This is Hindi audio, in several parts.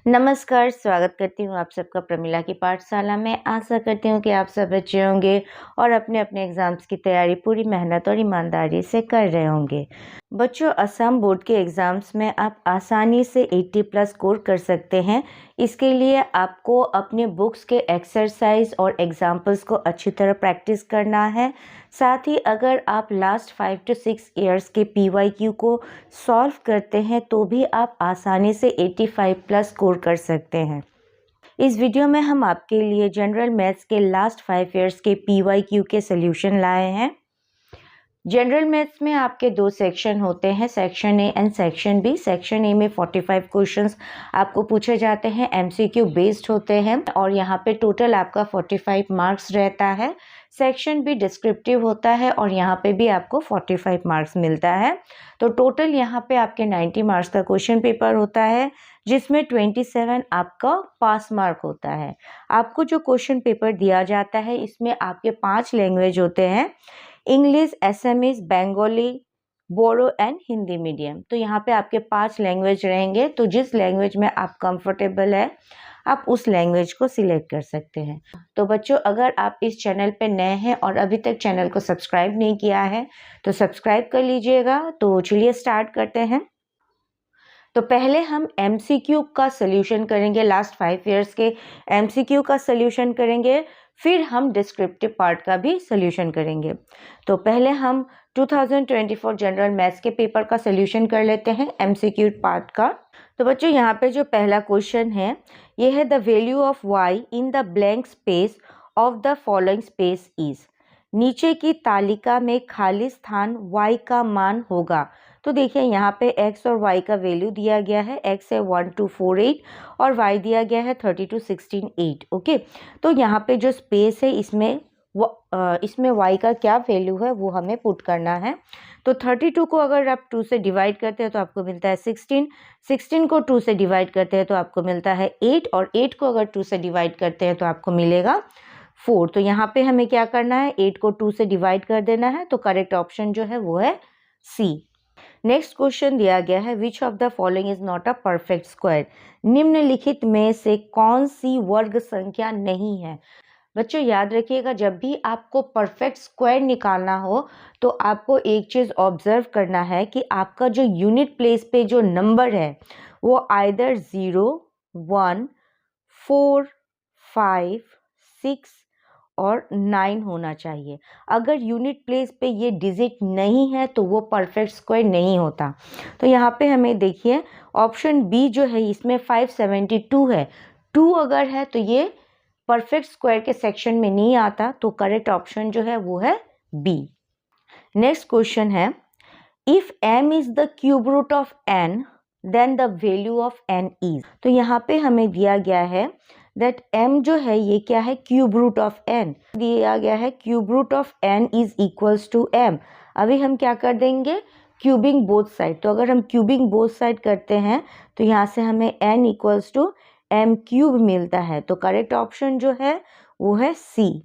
नमस्कार, स्वागत करती हूँ आप सबका प्रमिला की पाठशाला में। आशा करती हूँ कि आप सब अच्छे होंगे और अपने अपने एग्ज़ाम्स की तैयारी पूरी मेहनत और ईमानदारी से कर रहे होंगे। बच्चों, असम बोर्ड के एग्ज़ाम्स में आप आसानी से 80 प्लस स्कोर कर सकते हैं। इसके लिए आपको अपने बुक्स के एक्सरसाइज और एग्जाम्पल्स को अच्छी तरह प्रैक्टिस करना है। साथ ही अगर आप लास्ट 5 to 6 ईयर्स के PYQ को सॉल्व करते हैं तो भी आप आसानी से 85 प्लस स्कोर कर सकते हैं। इस वीडियो में हम आपके लिए जनरल मैथ्स के लास्ट 5 ईयर्स के PYQ के सॉल्यूशन लाए हैं। जनरल मैथ्स में आपके 2 सेक्शन होते हैं, section A and section B. Section A में 45 क्वेश्चंस आपको पूछे जाते हैं, MCQ बेस्ड होते हैं और यहाँ पे टोटल आपका 45 मार्क्स रहता है। सेक्शन बी डिस्क्रिप्टिव होता है और यहाँ पे भी आपको 45 मार्क्स मिलता है। तो टोटल यहाँ पे आपके 90 मार्क्स का क्वेश्चन पेपर होता है, जिसमें 27 आपका पास मार्क होता है। आपको जो क्वेश्चन पेपर दिया जाता है इसमें आपके 5 लैंग्वेज होते हैं, English, SMS, Bengali, Bodo and Hindi medium. तो यहाँ पे आपके 5 लैंग्वेज रहेंगे। तो जिस लैंग्वेज में आप कंफर्टेबल है आप उस लैंग्वेज को सिलेक्ट कर सकते हैं। तो बच्चों, अगर आप इस चैनल पे नए हैं और अभी तक चैनल को सब्सक्राइब नहीं किया है तो सब्सक्राइब कर लीजिएगा। तो चलिए स्टार्ट करते हैं। तो पहले हम MCQ का सॉल्यूशन करेंगे, लास्ट 5 ईयर्स के MCQ का सॉल्यूशन करेंगे, फिर हम डिस्क्रिप्टिव पार्ट का भी सॉल्यूशन करेंगे। तो पहले हम 2024 जनरल मैथ्स के पेपर का सॉल्यूशन कर लेते हैं, MCQ पार्ट का। तो बच्चों, यहाँ पे जो पहला क्वेश्चन है ये है, the value of y in the blank space of the following space is. नीचे की तालिका में खाली स्थान y का मान होगा। तो देखिए यहाँ पे x और y का वैल्यू दिया गया है, x है 1248 और y दिया गया है 3216 ओके। तो यहाँ पे जो स्पेस है इसमें y का क्या वैल्यू है वो हमें पुट करना है। तो 32 को अगर आप 2 से डिवाइड करते हैं तो आपको मिलता है 16, 16 को 2 से डिवाइड करते हैं तो आपको मिलता है 8 और 8 को अगर 2 से डिवाइड करते हैं तो आपको मिलेगा 4। तो यहाँ पे हमें क्या करना है, 8 को 2 से डिवाइड कर देना है। तो करेक्ट ऑप्शन जो है वो है सी। नेक्स्ट क्वेश्चन दिया गया है, which of the following is not a perfect square. निम्नलिखित में से कौन सी वर्ग संख्या नहीं है। बच्चों याद रखिएगा, जब भी आपको परफेक्ट स्क्वायर निकालना हो तो आपको एक चीज़ ऑब्जर्व करना है कि आपका जो यूनिट प्लेस पे जो नंबर है वो आइदर 0, 1, 4, 5, 6 और 9 होना चाहिए। अगर यूनिट प्लेस पे ये डिजिट नहीं है तो वो परफेक्ट स्क्वायर नहीं होता। तो यहाँ पे हमें देखिए ऑप्शन बी जो है इसमें 572 है, 2 अगर है तो ये परफेक्ट स्क्वायर के सेक्शन में नहीं आता। तो करेक्ट ऑप्शन जो है वो है बी। नेक्स्ट क्वेश्चन है, if m is the cube root of n then the value of n is. तो यहाँ पे हमें दिया गया है दैट m जो है ये क्या है, क्यूब रूट ऑफ n दिया गया है, cube root of n is equals to m। अभी हम क्या कर देंगे, क्यूबिंग बोथ साइड। तो अगर हम क्यूबिंग बोथ साइड करते हैं तो यहाँ से हमें n equals to m cube मिलता है। तो करेक्ट ऑप्शन जो है वो है सी।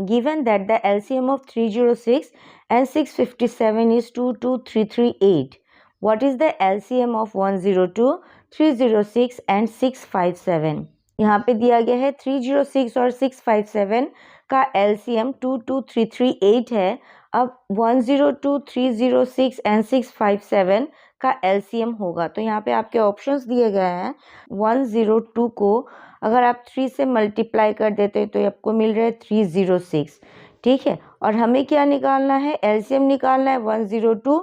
Given that the LCM of 306 and 657 is 22338, what is the LCM of 102, 306 and 657? यहाँ पे दिया गया है 306 और 657 का LCM 22338 है। अब 102, 306 एंड 657 का LCM होगा। तो यहाँ पे आपके ऑप्शंस दिए गए हैं, 102 को अगर आप 3 से मल्टीप्लाई कर देते हैं तो आपको मिल रहा है 306, ठीक है। और हमें क्या निकालना है, LCM निकालना है 102,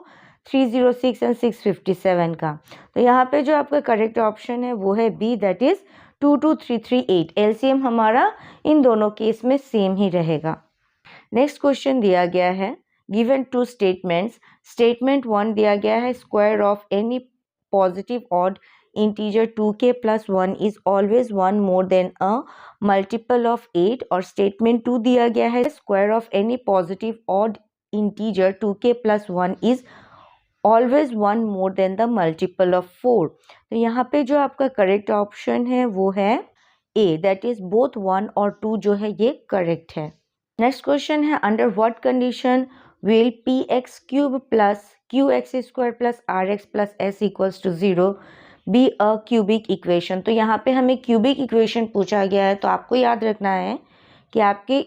306 एंड 657 का। तो यहाँ पे जो आपका करेक्ट ऑप्शन है वो है बी, दैट इज 22338। LCM हमारा इन दोनों केस में सेम ही रहेगा। नेक्स्ट क्वेश्चन दिया गया है, गिवन 2 स्टेटमेंट्स। स्टेटमेंट 1 दिया गया है, square of any positive odd integer 2k plus 1 is always 1 more than a multiple of 8। और स्टेटमेंट 2 दिया गया है, square of any positive odd integer 2k plus 1 is always 1 more than the multiple of 4। तो यहाँ पे जो आपका करेक्ट ऑप्शन है वो है ए, दैट इज बोथ 1 और 2 जो है ये करेक्ट है। नेक्स्ट क्वेश्चन है, under what condition will px cube plus qx square plus rx plus s equals to 0 be a cubic equation. तो यहाँ पे हमें क्यूबिक इक्वेशन पूछा गया है, तो आपको याद रखना है कि आपके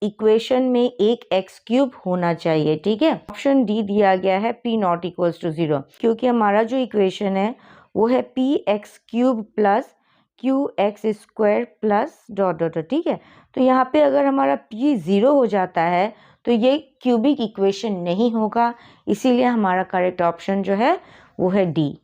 इक्वेशन में एक एक्स क्यूब होना चाहिए, ठीक है। ऑप्शन डी दिया गया है पी नॉट इक्वल्स टू 0, क्योंकि हमारा जो इक्वेशन है वो है P x cube plus Q x square plus dot dot, ठीक है। तो यहाँ पे अगर हमारा पी 0 हो जाता है तो ये क्यूबिक इक्वेशन नहीं होगा, इसीलिए हमारा करेक्ट ऑप्शन जो है वो है डी।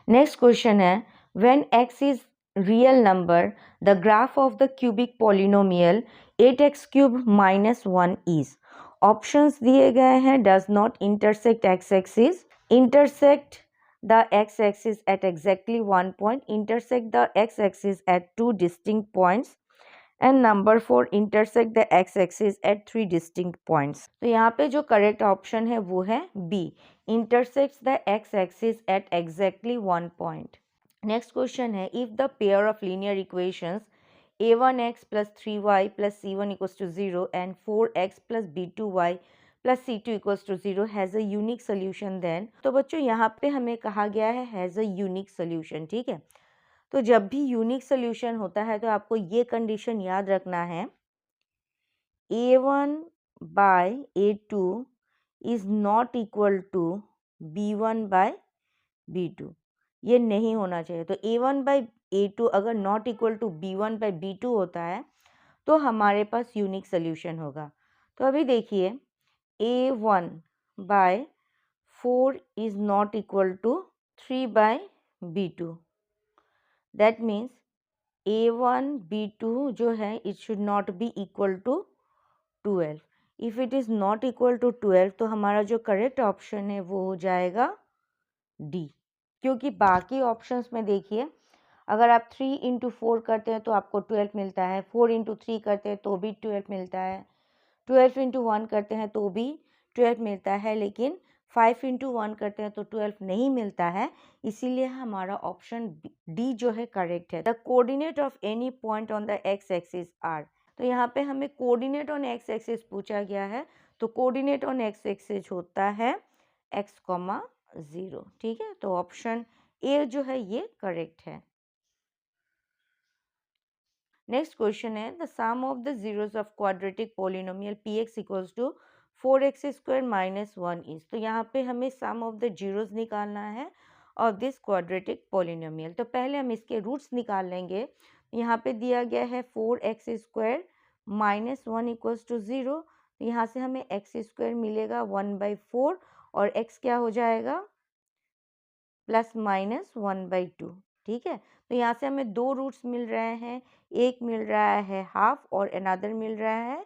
नेक्स्ट क्वेश्चन है when x is real number the graph of the cubic polynomial 8x cube minus 1 is. Options दिए गए हैं does not intersect x axis, intersect the x axis at exactly one point, intersect the x axis at two distinct points, and number 4 intersect the x axis at 3 distinct points। तो यहाँ पे जो करेक्ट ऑप्शन है वो है B, intersects the x axis at exactly one point। Next question है if the pair of linear equations a1x plus 3y plus c1 equals to 0 and 4x plus b2y plus c2 equals to 0 has a unique solution then. तो बच्चों यहाँ पे हमें कहा गया है हैज़ अ यूनिक सोल्यूशन, ठीक है। तो जब भी यूनिक सोल्यूशन होता है तो आपको ये कंडीशन याद रखना है a1 by a2 is not equal to b1 by b2, ये नहीं होना चाहिए। तो a1 बाय a2 अगर not equal to b1 by b2 होता है तो हमारे पास यूनिक सोल्यूशन होगा। तो अभी देखिए a1 by 4 is not equal to 3 by b2, that means a1 b2 जो है it should not be equal to 12। if it is not equal to 12 तो हमारा जो करेक्ट ऑप्शन है वो हो जाएगा डी, क्योंकि बाकी ऑप्शंस में देखिए अगर आप 3 इंटू 4 करते हैं तो आपको 12 मिलता है, 4 इंटू 3 करते हैं तो भी 12 मिलता है, 12 इंटू 1 करते हैं तो भी 12 मिलता है, लेकिन 5 इंटू 1 करते हैं तो 12 नहीं मिलता है, इसीलिए हमारा ऑप्शन डी जो है करेक्ट है। The coordinate of any point on the x axis are. तो यहाँ पे हमें कोऑर्डिनेट ऑन एक्स एक्सिस पूछा गया है, तो कोऑर्डिनेट ऑन एक्स एक्सिस होता है x, 0, ठीक है। तो ऑप्शन ए जो है ये करेक्ट है। नेक्स्ट क्वेश्चन है the sum of the zeros of quadratic polynomial px equals to 4x square minus 1 is. तो यहाँ पे हमें सम ऑफ द जीरोस निकालना है ऑफ दिस क्वाड्रेटिक पोलिनोमियल। तो पहले हम इसके रूट्स निकाल लेंगे। यहाँ पे दिया गया है 4x square minus 1 equals to 0। तो यहाँ से हमें x स्क्वायर मिलेगा 1/4 और x क्या हो जाएगा प्लस माइनस 1/2, ठीक है। तो यहाँ से हमें दो रूट्स मिल रहे हैं, एक मिल रहा है हाफ और अनदर मिल रहा है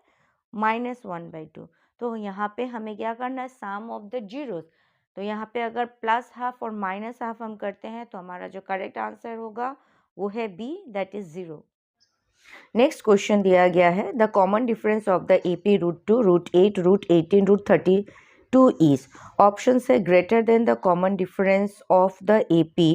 -1/2। तो यहाँ पे हमें क्या करना है सम ऑफ द जीरोस। तो यहाँ पे अगर प्लस हाफ और माइनस हाफ हम करते हैं तो हमारा जो करेक्ट आंसर होगा वो है B, that is 0। Next question दिया गया है the common difference of the AP √2, √8, √18, √32 is. Option है greater than the common difference of the AP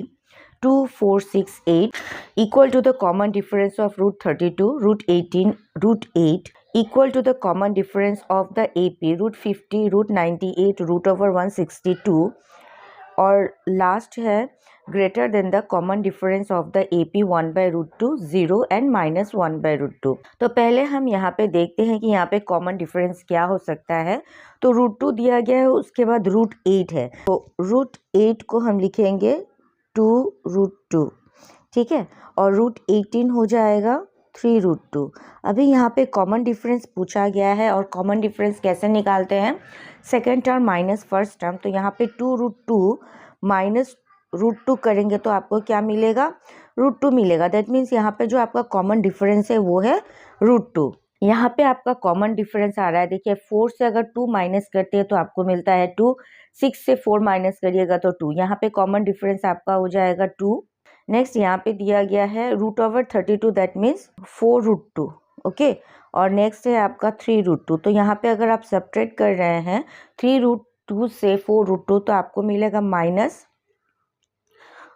2, 4, 6, 8 equal to the common difference of √32, √18, √8 equal to the common difference of the AP √50, √98, √162 और लास्ट है greater than the common difference of the AP 1/√2, 0 and -1/√2। तो पहले हम यहाँ पे देखते हैं कि यहाँ पे कॉमन डिफरेंस क्या हो सकता है। तो √2 दिया गया है, उसके बाद √8 है, तो √8 को हम लिखेंगे 2√2, ठीक है, और √18 हो जाएगा 3√2। अभी यहाँ पे कॉमन डिफरेंस पूछा गया है और कॉमन डिफरेंस कैसे निकालते हैं, second term minus first term. तो यहाँ पे 2√2 माइनस √2 करेंगे तो आपको क्या मिलेगा √2 मिलेगा। दैट मीन्स यहाँ पे जो आपका कॉमन डिफरेंस है वो है √2। यहाँ पे आपका कॉमन डिफरेंस आ रहा है, देखिए 4 से अगर 2 माइनस करते हैं तो आपको मिलता है 2, 6 से 4 माइनस करिएगा तो 2, यहाँ पे कॉमन डिफरेंस आपका हो जाएगा 2। नेक्स्ट यहाँ पे दिया गया है √32, दैट मीन्स 4√2, ओके। और नेक्स्ट है आपका 3√2। तो यहाँ पे अगर आप सब्ट्रैक्ट कर रहे हैं 3√2 से 4√2 तो आपको मिलेगा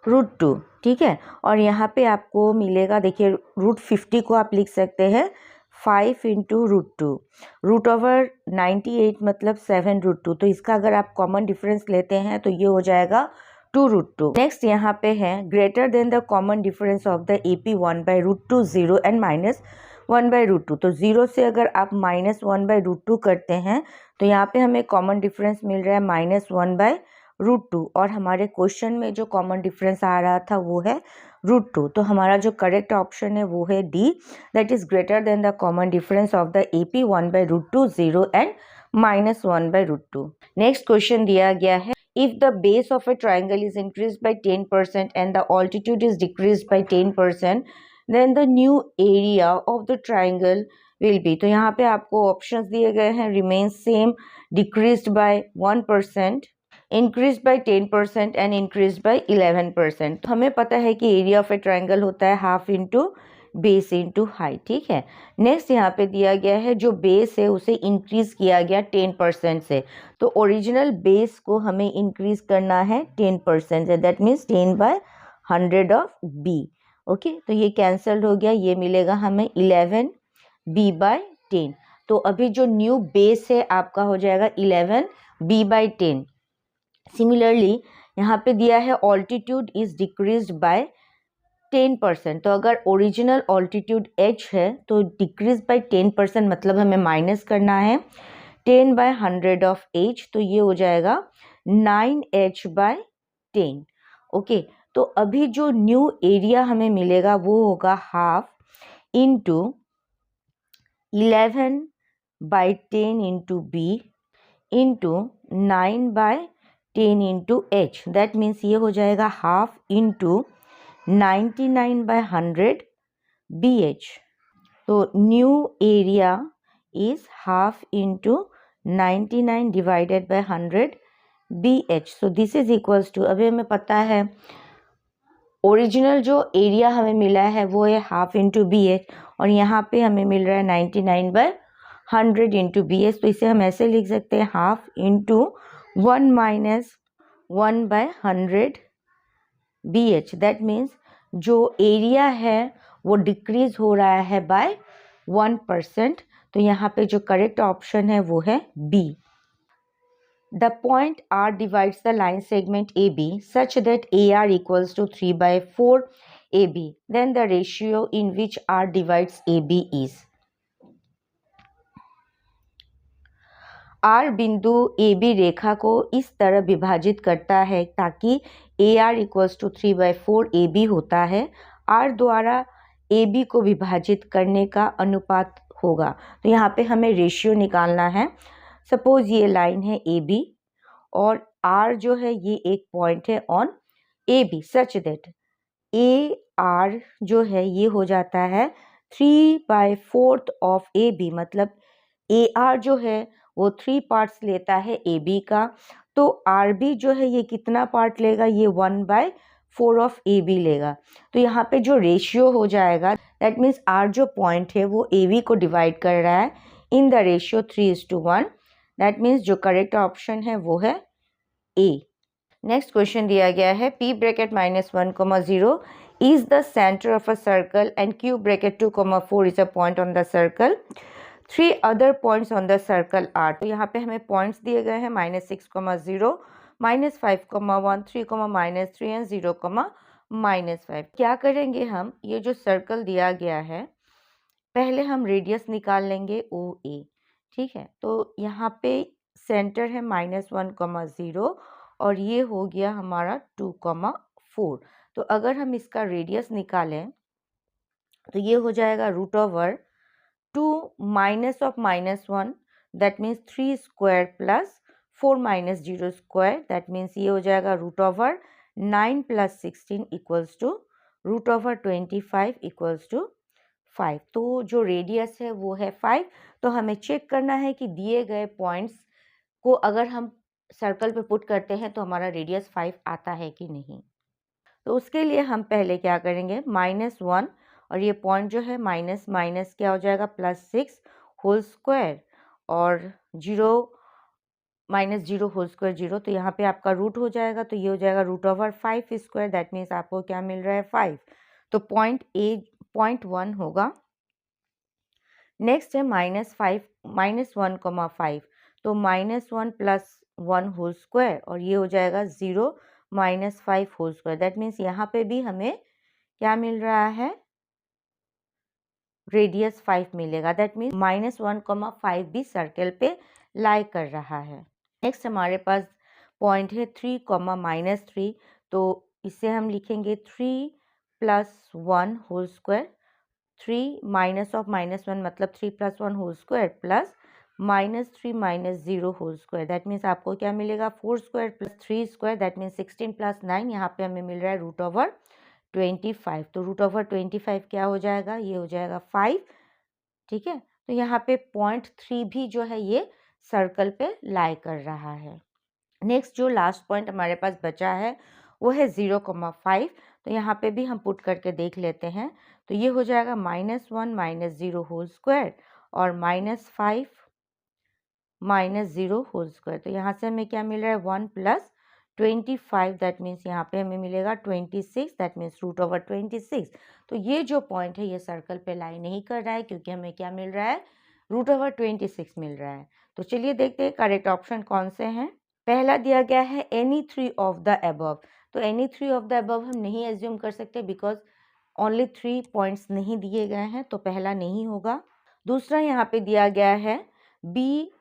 -√2, ठीक है। और यहाँ पे आपको मिलेगा, देखिए √50 को आप लिख सकते हैं 5 इंटू √2, √98 मतलब 7√2। तो इसका अगर आप कॉमन डिफरेंस लेते हैं तो ये हो जाएगा 2√2। नेक्स्ट यहाँ पे है greater than the common difference of the AP 1/√2 0 and -1/√2। तो 0 से अगर आप -1/√2 करते हैं तो यहाँ पे हमें कॉमन डिफरेंस मिल रहा है -1/√2 और हमारे क्वेश्चन में जो कॉमन डिफरेंस आ रहा था वो है √2। तो हमारा जो करेक्ट ऑप्शन है वो है D, that is greater than the common difference of the AP 1/√2 0 and -1/√2। Next question दिया गया है if the base of a triangle is increased by 10% and the altitude is decreased by 10%, then the new area of the triangle will be। तो यहाँ पे आपको ऑप्शंस दिए गए हैं remains same, decreased by 1%, increased by 10% and increased by 11%। हमें पता है कि एरिया ऑफ ए ट्राइंगल होता है half into base into height, ठीक है। नेक्स्ट यहाँ पे दिया गया है जो बेस है उसे इंक्रीज किया गया 10% से, तो ओरिजिनल बेस को हमें इंक्रीज करना है 10% से, that means 10/100 of B. Okay, तो ये कैंसल्ड हो गया, ये मिलेगा हमें 11b/10। तो अभी जो न्यू बेस है आपका हो जाएगा 11b/10। सिमिलरली यहाँ पे दिया है ऑल्टीट्यूड इज डिक्रीज्ड बाय 10%। तो अगर ओरिजिनल ऑल्टीट्यूड h है तो डिक्रीज बाय 10% मतलब हमें माइनस करना है 10/100 ऑफ h, तो ये हो जाएगा 9h/10। ओके, तो अभी जो न्यू एरिया हमें मिलेगा वो होगा half into 11/10 into b into 9/10 into h, that means ये हो जाएगा हाफ इंटू 99/100 BH। तो new area is half into 99 divided by 100 BH। So this is equals to, अभी हमें पता है ओरिजिनल जो एरिया हमें मिला है वो है हाफ इंटू BH और यहाँ पे हमें मिल रहा है 99/100 इंटू BH। तो इसे हम ऐसे लिख सकते हैं half into 1 - 1/100 BH। That means जो एरिया है वो डिक्रीज हो रहा है बाय 1%। तो यहाँ पे जो करेक्ट ऑप्शन है वो है B. The point R divides the line segment AB such that AR equals to 3/4 AB. Then the ratio in which R divides AB is। R बिंदु AB रेखा को इस तरह विभाजित करता है ताकि AR इक्वल्स टू 3/4 AB होता है। R द्वारा AB को विभाजित करने का अनुपात होगा। तो यहाँ पे हमें रेशियो निकालना है। सपोज ये लाइन है AB और R जो है ये एक पॉइंट है on AB such that AR जो है ये हो जाता है 3/4 ऑफ AB, मतलब AR जो है वो 3 पार्ट्स लेता है AB का, तो RB जो है ये कितना पार्ट लेगा, ये 1/4 ऑफ AB लेगा। तो यहाँ पे जो रेशियो हो जाएगा दैट मीन्स R जो पॉइंट है वो AB को डिवाइड कर रहा है in the ratio 3:1। That means जो करेक्ट ऑप्शन है वो है A। नेक्स्ट क्वेश्चन दिया गया है P bracket -1, 0 is the center of a circle and Q bracket 2, 4 is a point on the circle। 3 other points on the circle are। तो यहाँ पे हमें पॉइंट्स दिए गए हैं -6, 0, -5, 1, 3, -3 एंड 0, -5। क्या करेंगे हम, ये जो सर्कल दिया गया है पहले हम रेडियस निकाल लेंगे OA, ठीक है। तो यहाँ पे सेंटर है -1, 0 और ये हो गया हमारा 2, 4। तो अगर हम इसका रेडियस निकालें तो ये हो जाएगा √2 minus of -1 that means 3 square plus 4 - 0 square, that means ये हो जाएगा √9 + 16 इक्वल्स टू √25 इक्वल्स टू 5। तो जो रेडियस है वो है 5। तो हमें चेक करना है कि दिए गए पॉइंट्स को अगर हम सर्कल पे पुट करते हैं तो हमारा रेडियस 5 आता है कि नहीं। तो उसके लिए हम पहले क्या करेंगे, -1 और ये पॉइंट जो है माइनस माइनस क्या हो जाएगा +6 होल स्क्वायर और 0 -0 होल स्क्वायर 0। तो यहाँ पे आपका रूट हो जाएगा, तो ये हो जाएगा √5 स्क्वायर, दैट मीन्स आपको क्या मिल रहा है 5। तो पॉइंट 1 होगा। नेक्स्ट है -1, 5। तो -1 + 1 होल स्क्वायर और ये हो जाएगा 0 -5 होल स्क्वायर। दैट मीन्स यहाँ पे भी हमें क्या मिल रहा है, रेडियस 5 मिलेगा। दैट मीन्स -1, 5 भी सर्कल पे लाई कर रहा है। नेक्स्ट हमारे पास पॉइंट है 3, -3, तो इसे हम लिखेंगे 3 + 1 होल स्क्वायर। 3 माइनस ऑफ -1 मतलब 3 + 1 whole square plus -3 - 0 whole square. That means आपको क्या मिलेगा, 4 square plus 3 square. That means 16 + 9, यहाँ पे हमें मिल रहा है √25। तो √25 क्या हो जाएगा, ये हो जाएगा 5। ठीक है, तो यहाँ पे पॉइंट 3 भी जो है ये सर्कल पे लाई कर रहा है। नेक्स्ट जो लास्ट पॉइंट हमारे पास बचा है वो है 0,5। तो यहाँ पे भी हम पुट करके देख लेते हैं। तो ये हो जाएगा -1 - 0 होल स्क्वायर और -5 - 0 होल स्क्वायर। तो यहाँ से हमें क्या मिल रहा है, 1 + 25। दैट मीन्स यहाँ पे हमें मिलेगा 26। That means √26। तो ये जो पॉइंट है ये सर्कल पे लाई नहीं कर रहा है क्योंकि हमें क्या मिल रहा है, √26 मिल रहा है। तो चलिए देखते हैं करेक्ट ऑप्शन कौन से हैं। पहला दिया गया है एनी 3 ऑफ द अबव। तो एनी 3 ऑफ द अबव हम नहीं एज्यूम कर सकते बिकॉज ओनली 3 पॉइंट्स नहीं दिए गए हैं, तो पहला नहीं होगा। दूसरा यहाँ पे दिया गया है B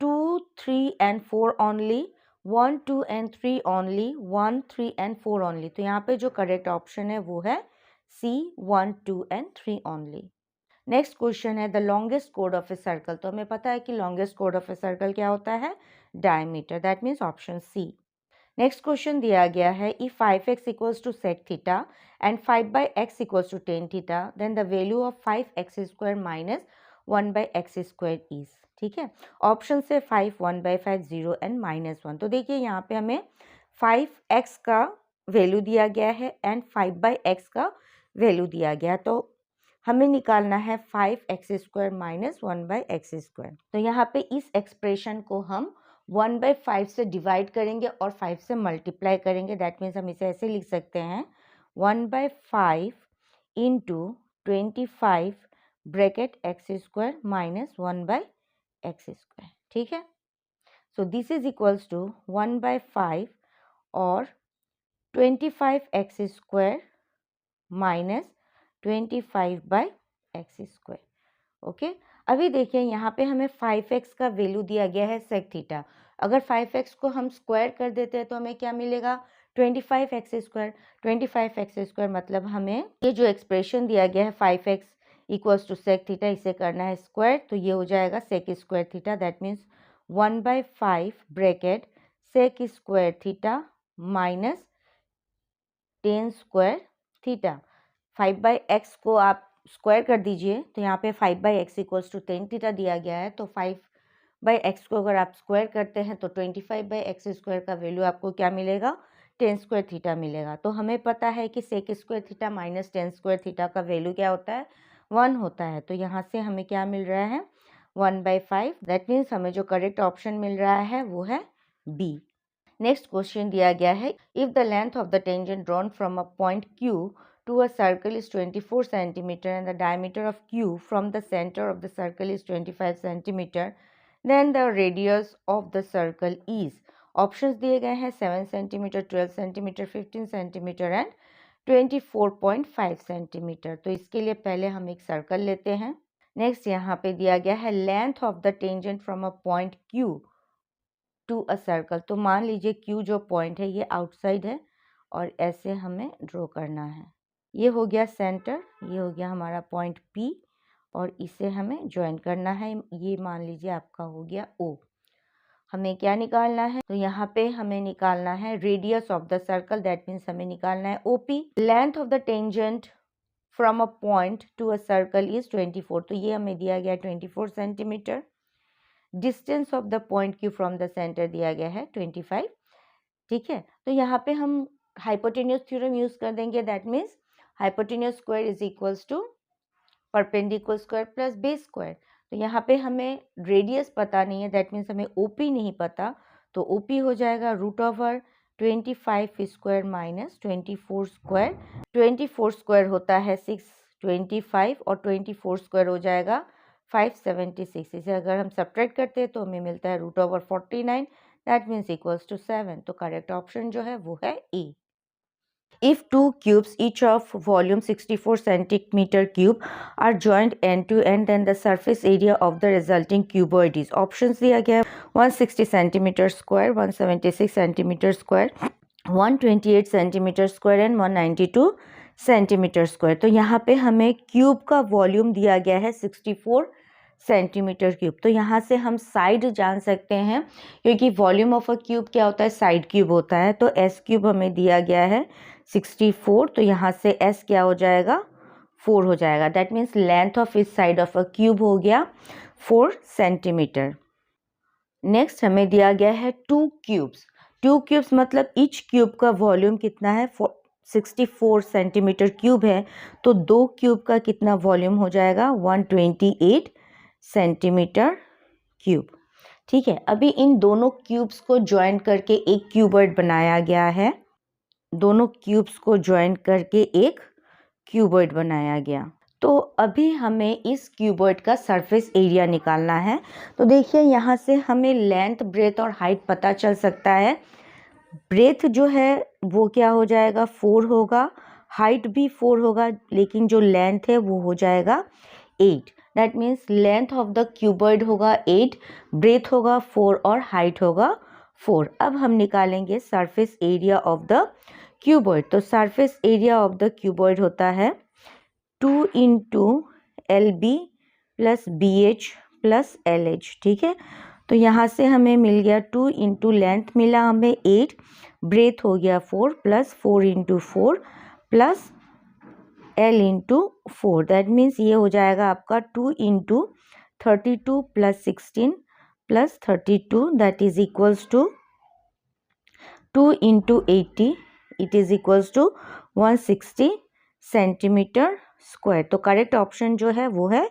2, 3 and 4 only, 1, 2 and 3 only, 1, 3 and 4 only. तो यहाँ पे जो करेक्ट ऑप्शन है वो है C, 1, 2 and 3 only. Next question है द लॉन्गेस्ट कोड ऑफ ए सर्कल। तो हमें पता है कि लॉन्गेस्ट कोड ऑफ ए सर्कल क्या होता है, diameter. That means option C. Next question दिया गया है if 5x equals to sec theta and 5/x equals to tan theta then the value of 5x² minus 1/x² is. ठीक है, ऑप्शन से 5, 1/5, 0 एंड -1। तो देखिए यहाँ पे हमें 5x का वैल्यू दिया गया है एंड 5/x का वैल्यू दिया गया, तो हमें निकालना है 5x² माइनस 1/x²। तो यहाँ पे इस एक्सप्रेशन को हम 1/5 से डिवाइड करेंगे और 5 से मल्टीप्लाई करेंगे। दैट मीन्स हम इसे ऐसे लिख सकते हैं 1/5 into 25 bracket x² minus 1/x²। ठीक है, so this is equals to 1/5 और 25x² माइनस 25/x²। ओके, अभी देखिए यहाँ पे हमें 5x का वैल्यू दिया गया है sec थीटा। अगर 5x को हम स्क्वायर कर देते हैं तो हमें क्या मिलेगा, 25x²। 25x² मतलब हमें ये जो एक्सप्रेशन दिया गया है 5x equals to sec theta, इसे करना है स्क्वायर। तो ये हो जाएगा sec² theta. That means 1/5 bracket sec² theta minus tan² theta. 5/x को आप स्क्वायर कर दीजिए तो यहाँ पे 5/x equals to tan theta दिया गया है। तो 5/x को अगर आप स्क्वायर करते हैं तो 25/x² का वैल्यू आपको क्या मिलेगा, tan² थीटा मिलेगा। तो हमें पता है कि sec² theta minus tan² theta का वैल्यू क्या होता है, 1 होता है। तो यहाँ से हमें क्या मिल रहा है, 1/5। दैट मीन्स हमें जो करेक्ट ऑप्शन मिल रहा है वो है बी। नेक्स्ट क्वेश्चन दिया गया है if the length of the tangent drawn from a point Q to a circle is 24 centimeter and the diameter of Q from the center of the circle is 25 centimeter, then the radius of the circle is। Options दिए गए हैं 7 centimetre, 12 centimetre, 15 centimetre and 24.5 centimetre. तो इसके लिए पहले हम एक सर्कल लेते हैं। नेक्स्ट यहाँ पे दिया गया है length of the tangent from a point Q to a circle. तो मान लीजिए Q जो पॉइंट है ये आउटसाइड है और ऐसे हमें ड्रॉ करना है। ये हो गया सेंटर, ये हो गया हमारा पॉइंट P और इसे हमें ज्वाइन करना है। ये मान लीजिए आपका हो गया O। हमें क्या निकालना है, तो यहाँ पे हमें निकालना है radius of the circle. That means हमें निकालना है OP। Length of the tangent from a point to a circle is 24। तो ये हमें दिया गया 24 centimetre. Distance of the point Q from the centre दिया गया है 25। ठीक है, तो यहाँ पे हम हाइपोटेन्यूस थ्योरम यूज कर देंगे। That means hypotenuse square is equals to perpendicular square plus base square. तो यहाँ पे हमें रेडियस पता नहीं है, दैट मीन्स हमें ओपी नहीं पता। तो ओपी हो जाएगा √25² माइनस 24 स्क्वायर। 24 स्क्वायर होता है 625 और 24 स्क्वायर हो जाएगा 576। इसे अगर हम सब्ट्रैक्ट करते हैं तो हमें मिलता है √49। That means equals to 7। तो करेक्ट ऑप्शन जो है वो है ए। If two cubes each of volume 64 centimeter cube are joined end to end, then the surface area of the resulting cuboid is, options दिया गया है 160 centimeter square, 176 centimeter square, 128 centimeter square and 192 centimeter square। तो यहाँ पे हमें क्यूब का वॉल्यूम दिया गया है 64 सेंटीमीटर क्यूब। तो यहाँ से हम साइड जान सकते हैं, क्योंकि वॉल्यूम ऑफ अ क्यूब क्या होता है, साइड क्यूब होता है। तो एस क्यूब हमें दिया गया है 64, तो यहाँ से एस क्या हो जाएगा, 4 हो जाएगा। दैट मीन्स लेंथ ऑफ इस साइड ऑफ अ क्यूब हो गया 4 सेंटीमीटर। नेक्स्ट हमें दिया गया है 2 क्यूब्स। 2 क्यूब्स मतलब ईच क्यूब का वॉल्यूम कितना है, 64 सेंटीमीटर क्यूब है, तो 2 क्यूब का कितना वॉल्यूम हो जाएगा, 128 सेंटीमीटर क्यूब। ठीक है, अभी इन दोनों क्यूब्स को ज्वाइन करके एक क्यूबॉइड बनाया गया है। दोनों क्यूब्स को ज्वाइन करके एक क्यूबॉइड बनाया गया। तो अभी हमें इस क्यूबॉइड का सरफेस एरिया निकालना है। तो देखिए यहाँ से हमें लेंथ, ब्रेथ और हाइट पता चल सकता है। ब्रेथ जो है वो क्या हो जाएगा, 4 होगा, हाइट भी 4 होगा, लेकिन जो लेंथ है वो हो जाएगा 8। That means length of the cuboid होगा 8, ब्रेथ होगा 4 और हाइट होगा 4। अब हम निकालेंगे surface area of the cuboid. तो surface area of the cuboid होता है 2 into LB plus BH plus LH। ठीक है, तो यहाँ से हमें मिल गया 2 इंटू लेंथ मिला हमें 8, ब्रेथ हो गया 4 plus 4 into 4 plus L into 4। That means ये हो जाएगा आपका 2 into 32 plus 16 plus 32, that is equals to 2 into 80, it is equals to 160 centimetre square. तो करेक्ट ऑप्शन जो है वो है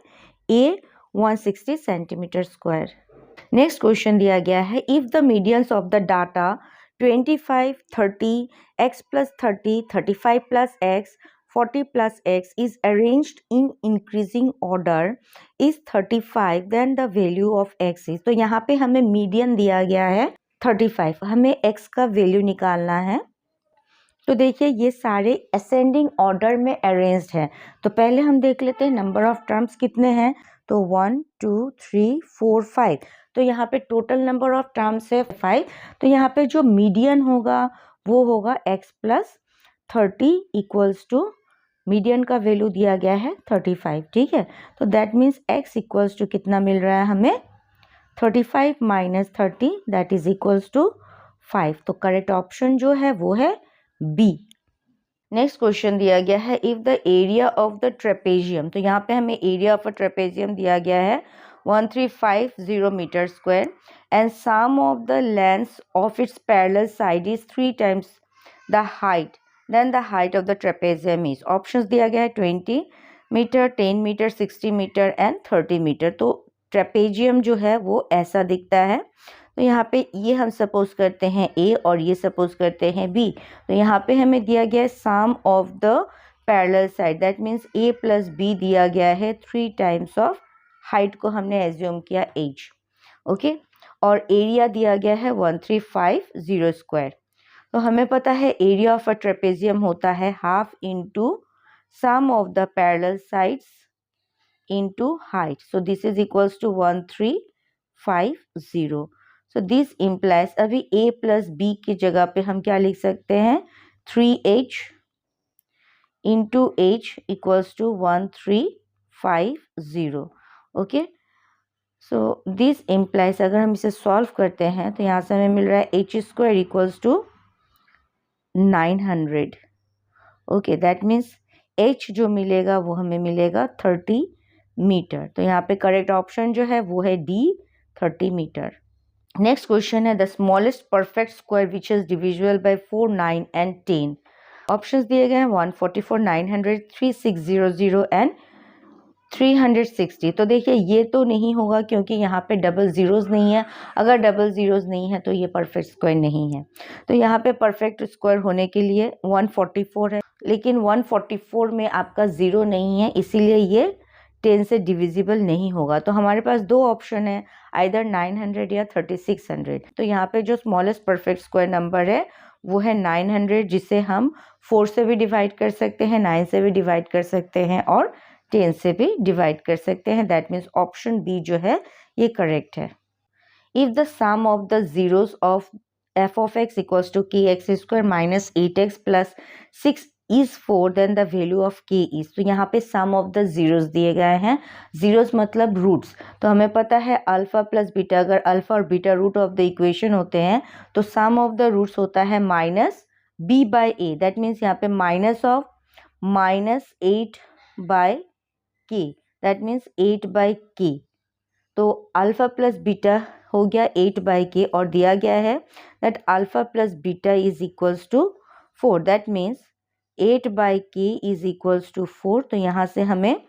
A, 160 centimetre square. Next question दिया गया है, if the medians of the data 25, 30, x plus 30, 35 plus x, 40 plus x is arranged in increasing order is 35, then the value of x is। तो यहाँ पे हमें मीडियन दिया गया है 35, हमें x का वैल्यू निकालना है। तो देखिए ये सारे असेंडिंग ऑर्डर में अरेंज्ड है। तो पहले हम देख लेते हैं नंबर ऑफ टर्म्स कितने हैं। तो 1 2 3 4 5, तो यहाँ पे टोटल नंबर ऑफ टर्म्स है 5। तो यहाँ पे जो मीडियन होगा वो होगा x plus 30 equals to, median का वैल्यू दिया गया है 35। ठीक है, तो that means x equals to कितना मिल रहा है हमें, 35 minus 30, that is equals to 5। तो करेक्ट ऑप्शन जो है वो है बी। नेक्स्ट क्वेश्चन दिया गया है, if the area of the trapezium. तो यहाँ पे हमें एरिया ऑफ अ ट्रेपेजियम दिया गया है 1350 metre square and sum of the length of its parallel side is 3 times the height, then the height of the trapezium is. Options दिया गया है 20 metre, 10 metre, 60 metre and 30 metre. तो ट्रेपेजियम जो है वो ऐसा दिखता है। तो यहाँ पे ये हम सपोज करते हैं ए और ये सपोज करते हैं बी। तो यहाँ पे हमें दिया गया है sum of the parallel side, that means a plus b दिया गया है 3 टाइम्स ऑफ हाइट को हमने एज्यूम किया h। ओके, और एरिया दिया गया है 1350 स्क्वायर। तो हमें पता है एरिया ऑफ अ ट्रेपेजियम होता है half into sum of the parallel sides into height. So this is equals to 1350। So this implies, अभी a प्लस बी की जगह पे हम क्या लिख सकते हैं, 3h into h equals to 1350। Okay, so this implies, अगर हम इसे सॉल्व करते हैं तो यहाँ से हमें मिल रहा है h square equals to 900। Okay, that means h जो मिलेगा वो हमें मिलेगा 30 मीटर। तो यहाँ पे करेक्ट ऑप्शन जो है वो है डी, 30 मीटर। नेक्स्ट क्वेश्चन है, the smallest perfect square which is divisible bye 4, 9 and 10। Options दिए गए हैं 144, 900, 3600 एंड 360। तो देखिए ये तो नहीं होगा क्योंकि यहाँ पे डबल जीरोज नहीं है। अगर डबल जीरोज नहीं है तो ये परफेक्ट स्क्वायर नहीं है। तो यहाँ पे परफेक्ट स्क्वायर होने के लिए 144 है, लेकिन 144 में आपका ज़ीरो नहीं है, इसीलिए ये 10 से डिविजिबल नहीं होगा। तो हमारे पास दो ऑप्शन है, आइदर 900 या 3600। तो यहाँ पे जो स्मॉलेस्ट परफेक्ट स्क्वायर नंबर है वो है 900, जिसे हम 4 से भी डिवाइड कर सकते हैं, 9 से भी डिवाइड कर सकते हैं और 10 से भी डिवाइड कर सकते हैं। दैट मीन्स ऑप्शन बी जो है ये करेक्ट है। If the sum of the zeros of f of x equals to kx square minus 8x plus 6 is 4, then the value of k is। तो यहाँ पे सम ऑफ द जीरोस दिए गए हैं। जीरोस मतलब रूट्स। तो हमें पता है अल्फा प्लस बीटा, अगर अल्फा और beta root of the equation होते हैं तो सम ऑफ द रूट्स होता है minus b by a. That means यहाँ पे minus of minus 8 by k, that means 8 by k। तो अल्फा प्लस बीटा हो गया 8 बाई के और दिया गया है that alpha plus beta is equals to 4। That means 8 by k is equals to 4। तो यहाँ से हमें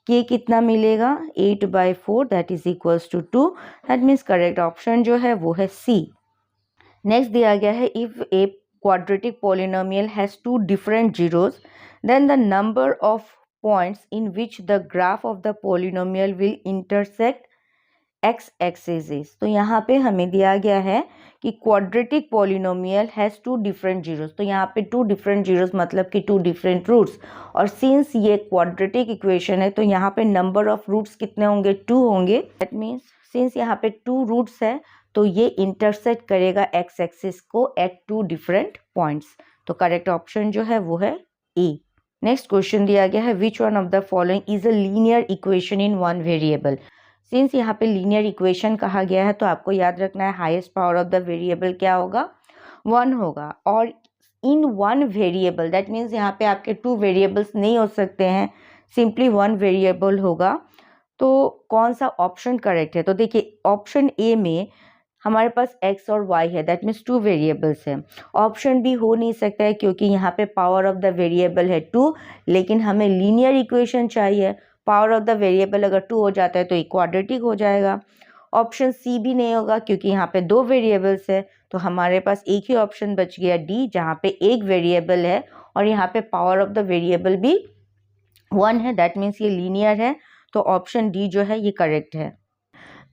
के कितना मिलेगा 8 by 4 that is equals to 2। That means correct option जो है वो है सी। नेक्स्ट दिया गया है if a quadratic polynomial has 2 different zeros then the number of points in which the graph of the polynomial will intersect x axis. तो यहाँ पे हमें दिया गया है कि quadratic polynomial has 2 different zeros. तो यहाँ पे 2 डिफरेंट जीरोस मतलब कि 2 डिफरेंट रूट्स, और सिंस ये क्वाड्रेटिक इक्वेशन है तो यहाँ पे नंबर ऑफ रूट्स कितने होंगे 2 होंगे। दैट मीन्स सिंस यहाँ पे 2 रूट्स है तो ये इंटरसेक्ट करेगा एक्स एक्सिस को एट 2 डिफरेंट पॉइंट्स। तो करेक्ट ऑप्शन जो है वो है ए। नेक्स्ट क्वेश्चन दिया गया है विच one of the following is a linear equation in one variable. Since यहाँ पे लीनियर इक्वेशन कहा गया है तो आपको याद रखना है highest power of the variable क्या होगा 1 होगा। और in one variable that means यहाँ पे आपके 2 वेरिएबल्स नहीं हो सकते हैं, सिंपली 1 वेरिएबल होगा। तो कौन सा ऑप्शन करेक्ट है? तो देखिए ऑप्शन ए में हमारे पास x और y है, दैट मीन्स 2 वेरिएबल्स है। ऑप्शन बी हो नहीं सकता है क्योंकि यहाँ पे पावर ऑफ द वेरिएबल है 2, लेकिन हमें लीनियर इक्वेशन चाहिए। पावर ऑफ द वेरिएबल अगर 2 हो जाता है तो क्वाड्रेटिक हो जाएगा। ऑप्शन सी भी नहीं होगा क्योंकि यहाँ पे 2 वेरिएबल्स है। तो हमारे पास एक ही ऑप्शन बच गया डी, जहाँ पे एक वेरिएबल है और यहाँ पे पावर ऑफ द वेरिएबल भी 1 है, दैट मीन्स ये लीनियर है। तो ऑप्शन डी जो है ये करेक्ट है।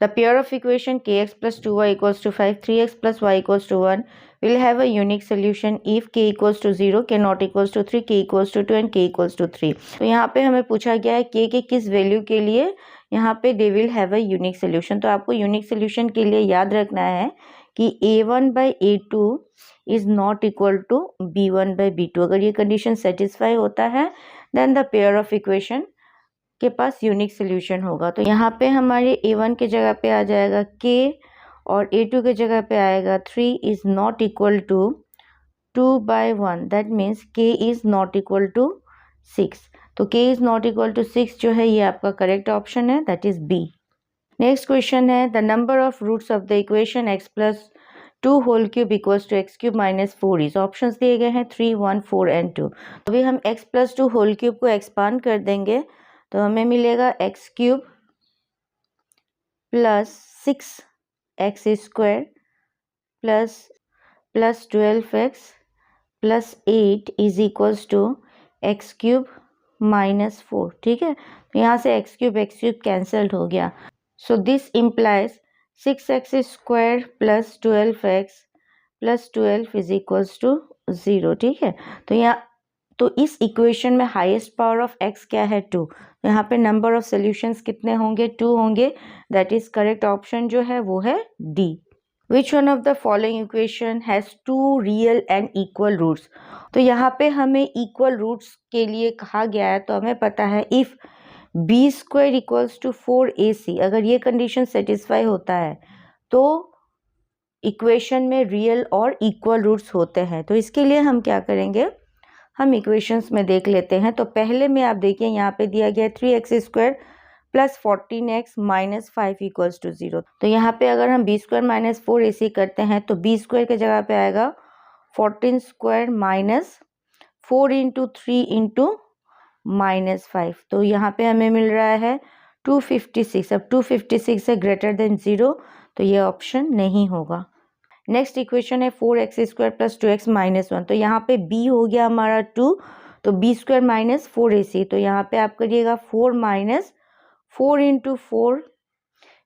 The pair of equation kx plus 2y equals to 5, 3x plus y equals to 1 will have a unique solution if k equals to 0, k not equals to 3, k equals to 2 and k equals to 3। तो यहाँ पे हमें पूछा गया है k के किस वैल्यू के लिए यहाँ पे they will have a unique solution। तो आपको unique solution के लिए याद रखना है कि a1 by a2 is not equal to b1 by b2। अगर ये कंडीशन सेटिस्फाई होता है then the pair of equation के पास यूनिक सोल्यूशन होगा। तो यहाँ पे हमारे a1 के जगह पे आ जाएगा k और a2 के जगह पे आएगा 3 is not equal to 2 by 1। That means k is not equal to 6। तो k is not equal to 6 जो है ये आपका करेक्ट ऑप्शन है, that is B. Next question है the number of roots of the equation x plus 2 whole cube equals to x cube minus 4 is. Options दिए गए हैं 3, 1, 4 एंड 2। अभी हम x प्लस 2 होल क्यूब को एक्सपांड कर देंगे तो हमें मिलेगा x cube plus 6x square plus 12x plus 8 is equals to x cube minus 4। ठीक है, तो यहाँ से एक्स क्यूब कैंसल्ड हो गया। So this implies 6x square plus 12x plus 12 is equals to 0। ठीक है, तो इस इक्वेशन में हाईएस्ट पावर ऑफ x क्या है 2। यहाँ पे नंबर ऑफ सॉल्यूशंस कितने होंगे 2 होंगे। दैट इज करेक्ट ऑप्शन जो है वो है D. Which one of the following equation has 2 real and equal roots. तो यहाँ पे हमें इक्वल रूट्स के लिए कहा गया है, तो हमें पता है if B square equals to 4ac, अगर ये कंडीशन सेटिस्फाई होता है तो इक्वेशन में रियल और इक्वल रूट्स होते हैं। तो इसके लिए हम क्या करेंगे, हम इक्वेशंस में देख लेते हैं। तो पहले में आप देखिए यहाँ पे दिया गया है 3x square plus 14x minus 5 equals to 0। तो यहाँ पे अगर हम बी स्क्वायर माइनस 4ac करते हैं तो बी स्क्वायर के जगह पे आएगा 14 square minus 4 into 3 into minus 5। तो यहाँ पे हमें मिल रहा है 256। अब 256 से ग्रेटर देन 0, तो ये ऑप्शन नहीं होगा। नेक्स्ट इक्वेशन है 4x square plus 2x minus 1। तो यहाँ पे b हो गया हमारा 2, तो बी स्क्वायर माइनस 4ac। तो यहाँ पे आप करिएगा 4 माइनस 4 इंटू 4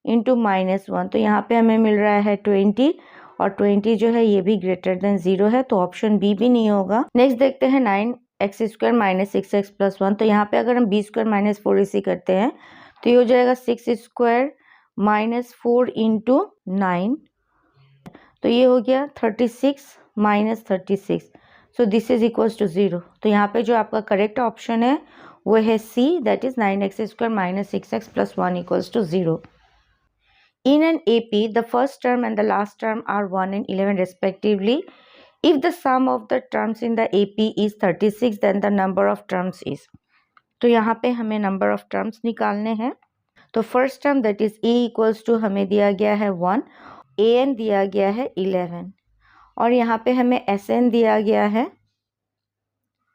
इंटू -1, तो यहाँ पे हमें मिल रहा है 20, और 20 जो है ये भी ग्रेटर देन 0 है, तो ऑप्शन बी भी नहीं होगा। नेक्स्ट देखते हैं 9x² - 6x + 1, तो यहाँ पे अगर हम b² - 4 इसी करते हैं तो ये हो जाएगा 6² - 4 इंटू 9, तो ये हो गया 36 - 36, so this is equals to 0। तो यहाँ पे जो आपका करेक्ट ऑप्शन है वो है C, that is 9x² - 6x + 1 equals to 0। In an AP, the first term and the last term are 1 and 11 respectively. If the sum of the terms in the AP is 36, then the number of terms is. तो यहाँ पे हमें number of terms निकालने हैं। तो first term that is A equals to हमें दिया गया है 1, AN दिया गया है 11, और यहाँ पे हमें SN दिया गया है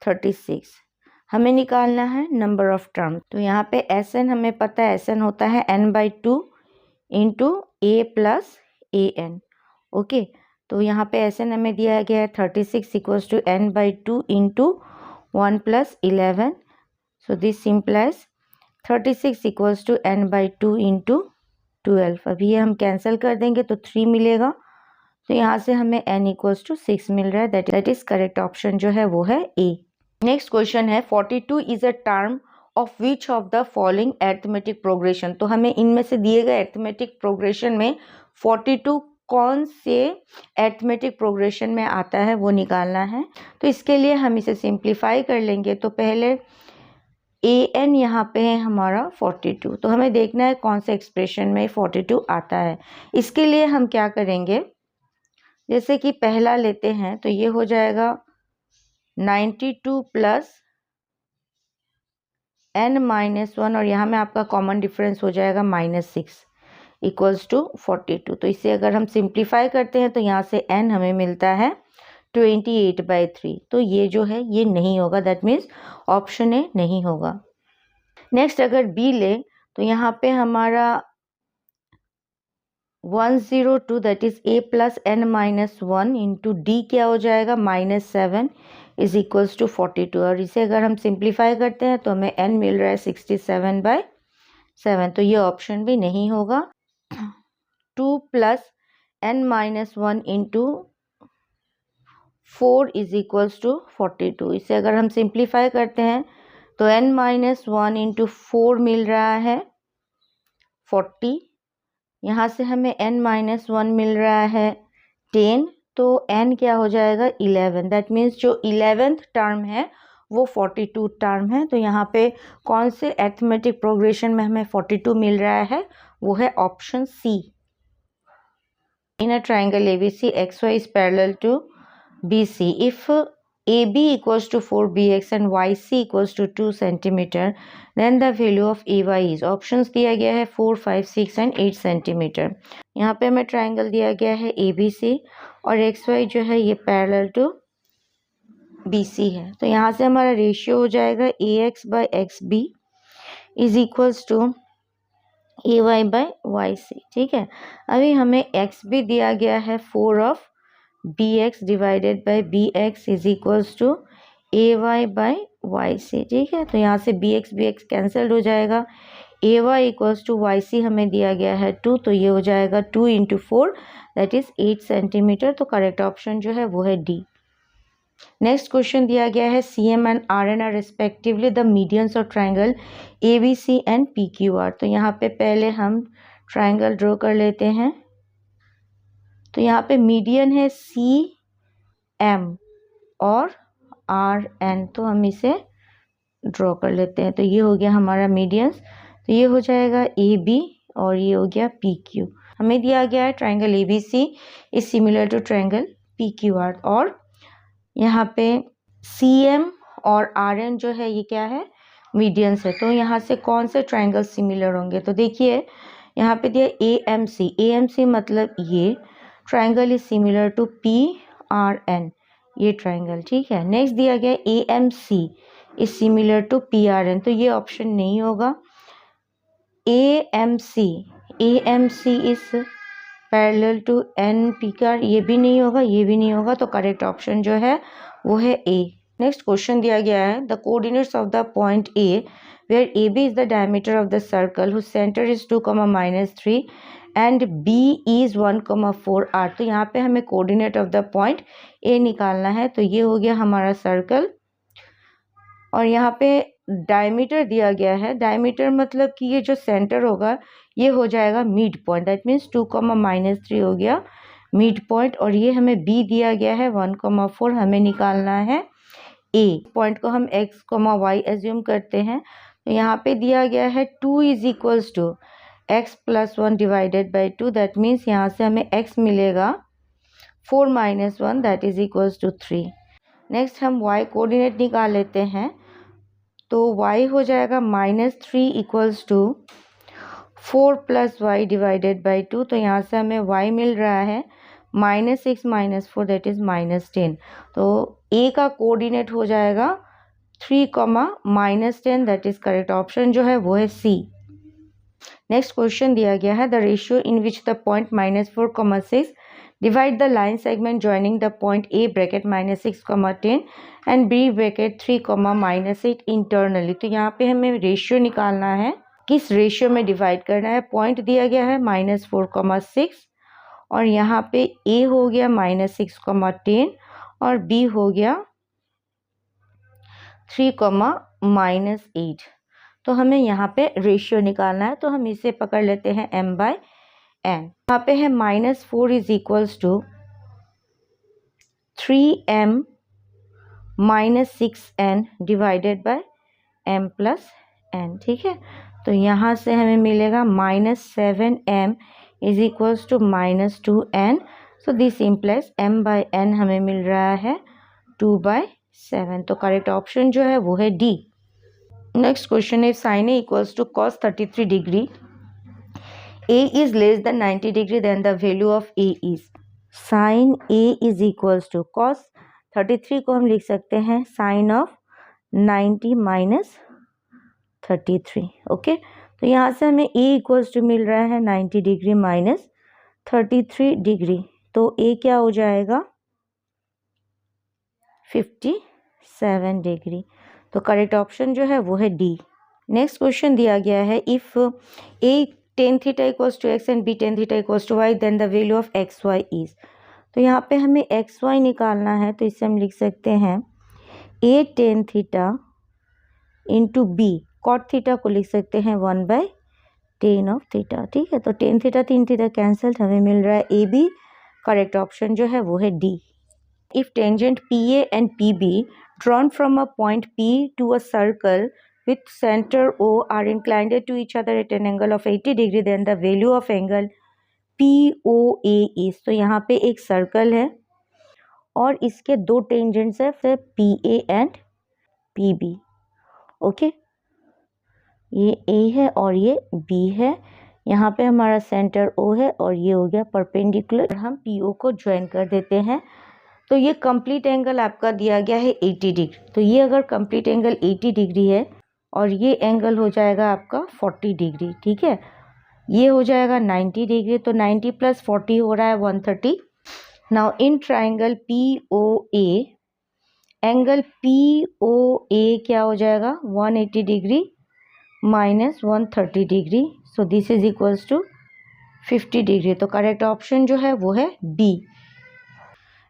36। हमें निकालना है number of terms। तो यहाँ पे SN हमें पता है, SN होता है n/2 into a plus a n. Okay, तो यहाँ पे SN हमें दिया गया है 36 equals to n/2 into 1 + 11, so this implies 36 equals to n/2 into 12। अभी ये हम कैंसिल कर देंगे तो 3 मिलेगा, तो यहाँ से हमें n इक्वल्स टू 6 मिल रहा है, दैट इज करेक्ट ऑप्शन जो है वो है ए। नेक्स्ट क्वेश्चन है 42 is a term of which of the following arithmetic progression. तो हमें इनमें से दिए गए अरिथमेटिक प्रोग्रेशन में 42 कौन से अरिथमेटिक प्रोग्रेशन में आता है वो निकालना है। तो इसके लिए हम इसे सिंप्लीफाई कर लेंगे। तो पहले ए एन यहाँ पे है हमारा 42, तो हमें देखना है कौन से एक्सप्रेशन में 42 आता है। इसके लिए हम क्या करेंगे, जैसे कि पहला लेते हैं तो ये हो जाएगा 92 प्लस n-1, और यहाँ में आपका कॉमन डिफरेंस हो जाएगा -6 इक्वल्स टू 42। तो इसे अगर हम सिंप्लीफाई करते हैं तो यहाँ से n हमें मिलता है 28/3, तो ये जो है ये नहीं होगा, दैट मीन्स ऑप्शन ए नहीं होगा। नेक्स्ट अगर बी ले तो यहाँ पे हमारा 102 that is a plus n-1 into D क्या हो जाएगा -7 इज इक्वल्स टू 42, और इसे अगर हम सिंप्लीफाई करते हैं तो हमें n मिल रहा है 67/7, तो ये ऑप्शन भी नहीं होगा। 2 plus n-1 into 4 is equals to 42, इसे अगर हम सिंप्लीफाई करते हैं तो n-1 इंटू 4 मिल रहा है 40, यहाँ से हमें n-1 मिल रहा है 10, तो n क्या हो जाएगा 11, दैट मीन्स जो 11th टर्म है वो 42 टर्म है। तो यहाँ पे कौन से अरिथमेटिक प्रोग्रेशन में हमें 42 मिल रहा है वो है option C. In a triangle ABC XY is parallel to BC, इफ AB equals to 4BX and YC equals to 2 centimeter, then the value of AY is, options दिया गया है 4, 5, 6 and 8 सेंटीमीटर। यहाँ पे हमें ट्राइंगल दिया गया है ABC और XY जो है ये पैरेलल टू BC है, तो यहाँ से हमारा रेशियो हो जाएगा AX/XB is equals to AY/YC। ठीक है, अभी हमें XB दिया गया है 4 of BX divided by BX is equals to AY/YC। ठीक है, तो यहाँ से BX कैंसल्ड हो जाएगा, AY इक्वल्स टू YC हमें दिया गया है 2, तो ये हो जाएगा 2 इंटू 4 दैट इज 8 सेंटीमीटर, तो करेक्ट ऑप्शन जो है वो है डी। नेक्स्ट क्वेश्चन दिया गया है CM and RN are respectively the medians of triangle ABC and PQR। तो यहाँ पे पहले हम ट्राइंगल ड्रॉ कर लेते हैं। तो यहाँ पे मीडियन है CM और RN, तो हम इसे ड्रॉ कर लेते हैं। तो ये हो गया हमारा मीडियंस, तो ये हो जाएगा AB और ये हो गया PQ। हमें दिया गया है triangle ABC is similar to triangle PQR, और यहाँ पे CM और RN जो है ये क्या है मीडियंस है। तो यहाँ से कौन से ट्राइंगल सिमिलर होंगे, तो देखिए यहाँ पे दिया AMC मतलब ये triangle is similar to PRN, ये ट्राइंगल। ठीक है, नेक्स्ट दिया गया AMC is similar to PRN, तो ये ऑप्शन नहीं होगा। AMC is parallel to NPR, ये भी नहीं होगा, ये भी नहीं होगा, तो करेक्ट ऑप्शन जो है वो है ए। नेक्स्ट क्वेश्चन दिया गया है the coordinates of the point A where A B is the diameter of the circle whose centre is 2, -3 and B is 1, 4 are. तो यहाँ पे हमें coordinate of the point A निकालना है। तो ये हो गया हमारा सर्कल और यहाँ पे डायमीटर दिया गया है। डायमीटर मतलब कि ये जो सेंटर होगा ये हो जाएगा मिड पॉइंट, दैट मीन्स 2, -3 हो गया मिड पॉइंट। और ये हमें बी दिया गया है 1, 4, हमें निकालना है ए। पॉइंट को हम x, y एज्यूम करते हैं। तो यहाँ पे दिया गया है 2 is equals to x + 1 divided by 2, that means यहाँ से हमें x मिलेगा 4 - 1 that is equals to 3। Next हम y कोऑर्डिनेट निकाल लेते हैं। तो y हो जाएगा -3 equals to 4 + y divided by 2। तो यहाँ से हमें y मिल रहा है -6 - 4 दैट इज़ -10। तो a का कोऑर्डिनेट हो जाएगा 3, -10 दैट इज़ करेक्ट ऑप्शन जो है वो है सी। नेक्स्ट क्वेश्चन दिया गया है the ratio in which the point -4, 6 divide the line segment joining the point a bracket -6, 10 and b bracket 3, -8 internally. तो यहाँ पे हमें रेशियो निकालना है, किस रेशियो में डिवाइड करना है। पॉइंट दिया गया है -4, 6 और यहाँ पे a हो गया -6, 10 और b हो गया 3, -8। तो हमें यहाँ पे रेशियो निकालना है। तो हम इसे पकड़ लेते हैं m/n। यहाँ पे है -4 is equals to 3m - 6n divided by m + n। ठीक है, तो यहाँ से हमें मिलेगा -7m is equals to -2n। So this implies m/n हमें मिल रहा है 2/7। तो करेक्ट ऑप्शन जो है वो है डी। नेक्स्ट क्वेश्चन है sin A equals to cos 33 degree A is less than 90 degree, then the value of A is sin A is equals to cos 33 को हम लिख सकते हैं sin of 90 - 33। ओके, तो यहाँ से हमें A इक्वल्स टू मिल रहा है 90 डिग्री - 33 डिग्री। तो A क्या हो जाएगा 57 डिग्री। तो करेक्ट ऑप्शन जो है वो है डी। नेक्स्ट क्वेश्चन दिया गया है if A tan θ equals to x and B tan θ equals to y then the value of x y is. तो यहाँ पे हमें एक्स वाई निकालना है। तो इसे हम लिख सकते हैं A tan θ into B cot θ को लिख सकते हैं 1/tan of θ। ठीक है, तो tan θ 3 θ कैंसल, हमें मिल रहा है AB। करेक्ट ऑप्शन जो है वो है D. If tangent PA and PB drawn from a point P to a circle with center O are inclined to each other at an angle of 80 degree, then the value of angle POA is। तो यहाँ पे एक सर्कल है और इसके दो टेंजेंट्स है, फिर PA एंड PB। ओके, ये A है और ये B है। यहाँ पे हमारा सेंटर O है और ये हो गया परपेंडिकुलर। हम PO को ज्वाइन कर देते हैं। तो ये कंप्लीट एंगल आपका दिया गया है 80 डिग्री। तो ये अगर कंप्लीट एंगल 80 डिग्री है और ये एंगल हो जाएगा आपका 40 डिग्री। ठीक है, ये हो जाएगा 90 डिग्री। तो 90 + 40 हो रहा है 130। Now in triangle POA angle POA क्या हो जाएगा 180 degree - 130 degree. So this is equals to 50 degree. तो करेक्ट ऑप्शन जो है वो है बी।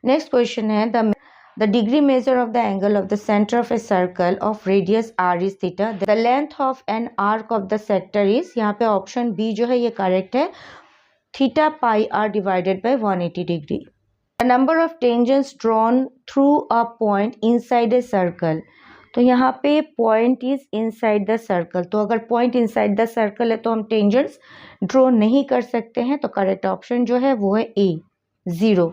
नेक्स्ट क्वेश्चन है the degree measure of the angle of the centre of a circle of radius r is theta, the length of an arc of the sector is. यहाँ पे ऑप्शन बी जो है ये करेक्ट है, theta pi r divided by 180 degree. The number of tangents drawn through a point inside a circle. तो यहाँ पे point is inside the circle. तो अगर पॉइंट इनसाइड द सर्कल है तो हम टेंजेंट्स ड्रॉ नहीं कर सकते हैं। तो करेक्ट ऑप्शन जो है वो है ए 0।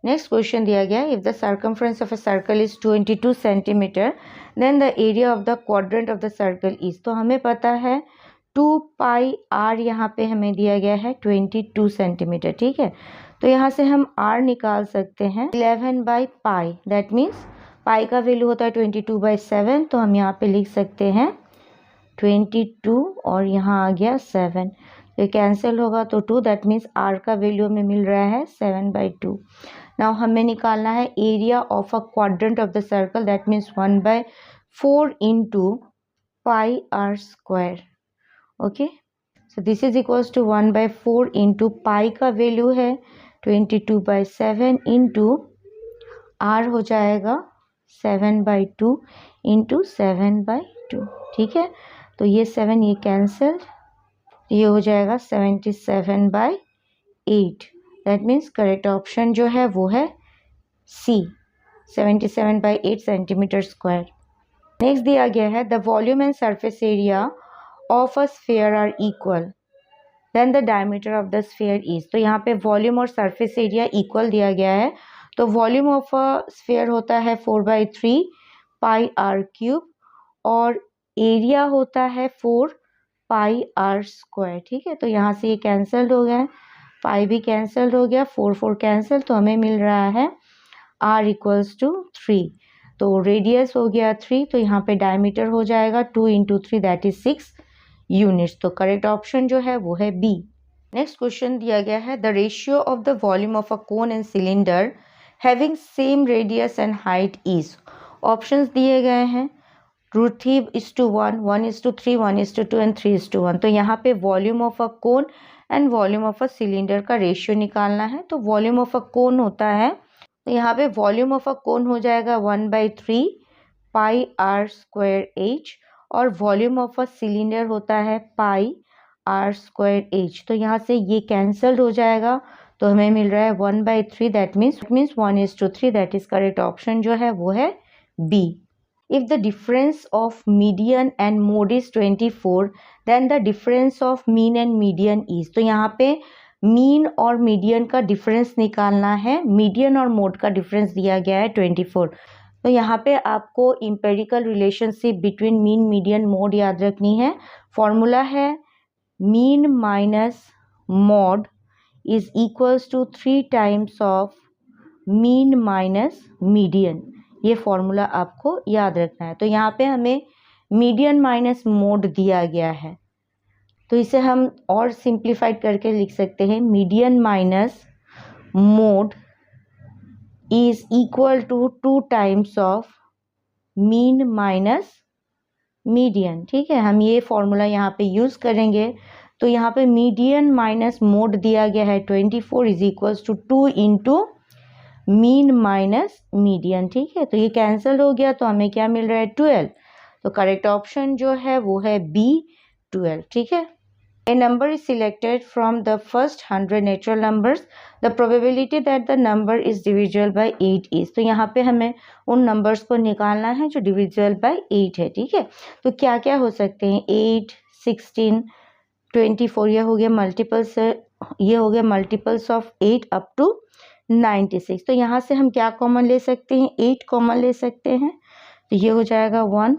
नेक्स्ट क्वेश्चन दिया गया if the circumference of a circle is 22 centimetre then the area of the quadrant of the circle is. तो हमें पता है 2πr यहाँ पे हमें दिया गया है 22 सेंटीमीटर। ठीक है, तो यहाँ से हम r निकाल सकते हैं 11/π, दैट मीन्स पाई का वैल्यू होता है 22/7। तो हम यहाँ पे लिख सकते हैं 22 और यहाँ आ गया 7। तो कैंसिल होगा तो 2, दैट मीन्स r का वैल्यू हमें मिल रहा है 7/2। नाउ हमें निकालना है area of a quadrant of the circle, that means 1/4 into pi r square. Okay, so this is equals to 1/4 into pi का वैल्यू है 22/7 इंटू आर हो जाएगा 7/2 इंटू 7/2। ठीक है, तो ये 7 ये कैंसल, ये हो जाएगा 77/8। दैट मीन्स करेक्ट ऑप्शन जो है वो है सी, 77/8 सेंटीमीटर स्क्वायर। नेक्स्ट दिया गया है the volume and surface area of a sphere are equal then the diameter of the sphere is. तो यहाँ पे वॉल्यूम और सरफेस एरिया इक्वल दिया गया है। तो वॉल्यूम ऑफ अ स्फीयर होता है 4/3 पाई आर क्यूब और एरिया होता है 4 पाई आर स्क्वायर। ठीक है, तो यहाँ से ये कैंसल्ड हो गया, पाई भी कैंसल्ड हो गया, 4 कैंसल, तो हमें मिल रहा है r इक्वल्स टू 3। तो रेडियस हो गया 3, तो यहाँ पे डायमीटर हो जाएगा 2 इंटू 3 दैट इज 6 यूनिट्स। तो करेक्ट ऑप्शन जो है वो है बी। नेक्स्ट क्वेश्चन दिया गया है the ratio of the volume of a cone and cylinder having same radius and height is. Options दिए गए हैं √3:1, 1:3, 1:2 एंड 3:1। तो यहाँ पे volume of a cone and volume of a cylinder का रेशियो निकालना है। तो वॉल्यूम ऑफ अ कोन होता है, तो यहाँ पे वॉल्यूम ऑफ अ कोन हो जाएगा 1/3 पाई आर स्क्वायर एच और वॉल्यूम ऑफ अ सिलेंडर होता है पाई आर स्क्वायर एच। तो यहाँ से ये कैंसल्ड हो जाएगा, तो हमें मिल रहा है 1/3 that means 1:3। That is correct option जो है वो है B. If the difference of median and mode is 24, then the difference of mean and median is। तो यहाँ पे मीन और मीडियन का डिफरेंस निकालना है। मीडियन और मोड का डिफरेंस दिया गया है 24। तो यहाँ पे आपको empirical relationship between mean median mode याद रखनी है। फॉर्मूला है mean minus mode is equals to 3 times of mean minus median. ये फॉर्मूला आपको याद रखना है। तो यहाँ पे हमें मीडियन माइनस मोड दिया गया है, तो इसे हम और सिंप्लीफाइड करके लिख सकते हैं median minus mode is equal to 2 times of mean minus median. ठीक है, हम ये फॉर्मूला यहाँ पे यूज़ करेंगे। तो यहाँ पे मीडियन माइनस मोड दिया गया है 24 is equals to 2 into mean minus median. ठीक है, तो ये कैंसिल हो गया, तो हमें क्या मिल रहा है 12। तो करेक्ट ऑप्शन जो है वो है बी 12। ठीक है, a number is selected from the first 100 natural numbers, the probability that the number is divisible by 8 is. तो यहाँ पे हमें उन नंबर्स को निकालना है जो डिविजिबल बाय 8 है। ठीक है, तो क्या क्या हो सकते हैं 8, 16, 24, ये हो गया मल्टीपल्स, ये हो गया मल्टीपल्स ऑफ 8 अप टू 96। तो यहाँ से हम क्या कॉमन ले सकते हैं 8 कॉमन ले सकते हैं। तो ये हो जाएगा 1,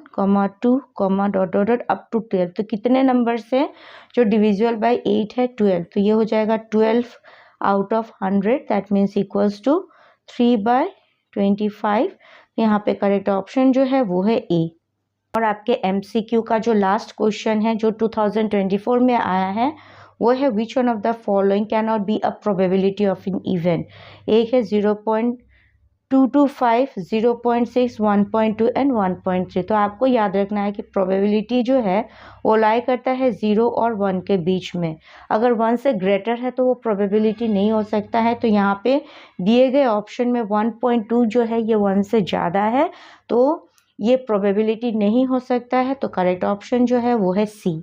2, dot dot dot up to 12। तो कितने नंबर से जो डिविजिबल बाय 8 है 12। तो ये हो जाएगा 12 out of 100 that means equals to 3/25। यहाँ पे करेक्ट ऑप्शन जो है वो है ए। और आपके MCQ का जो लास्ट क्वेश्चन है जो 2024 में आया है वो है विच one of the following can not be a probability of an event. एक है 0.225, 0.6, 1.2 एंड 1.3। तो आपको याद रखना है कि प्रोबेबिलिटी जो है वो लाई करता है 0 और 1 के बीच में। अगर 1 से ग्रेटर है तो वो प्रोबेबिलिटी नहीं हो सकता है। तो यहाँ पे दिए गए ऑप्शन में 1.2 जो है ये 1 से ज़्यादा है, तो ये प्रोबेबिलिटी नहीं हो सकता है। तो करेक्ट ऑप्शन जो है वो है सी।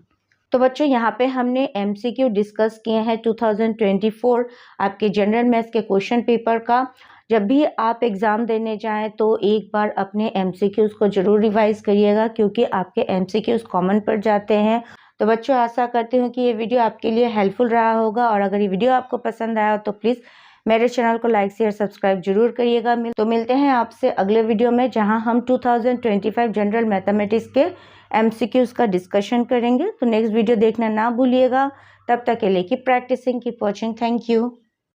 तो बच्चों यहाँ पे हमने MCQ डिस्कस किए हैं 2024 आपके जनरल मैथ्स के क्वेश्चन पेपर का। जब भी आप एग्ज़ाम देने जाएं तो एक बार अपने MCQs को ज़रूर रिवाइज़ करिएगा, क्योंकि आपके MCQs कॉमन पड़ जाते हैं। तो बच्चों आशा करती हूँ कि ये वीडियो आपके लिए हेल्पफुल रहा होगा, और अगर ये वीडियो आपको पसंद आया तो प्लीज़ मेरे चैनल को लाइक शेयर सब्सक्राइब जरूर करिएगा। तो मिलते हैं आपसे अगले वीडियो में, जहां हम 2025 जनरल मैथमेटिक्स के MCQs का डिस्कशन करेंगे। तो नेक्स्ट वीडियो देखना ना भूलिएगा। तब तक के लिए keep practising, keep watching. Thank you.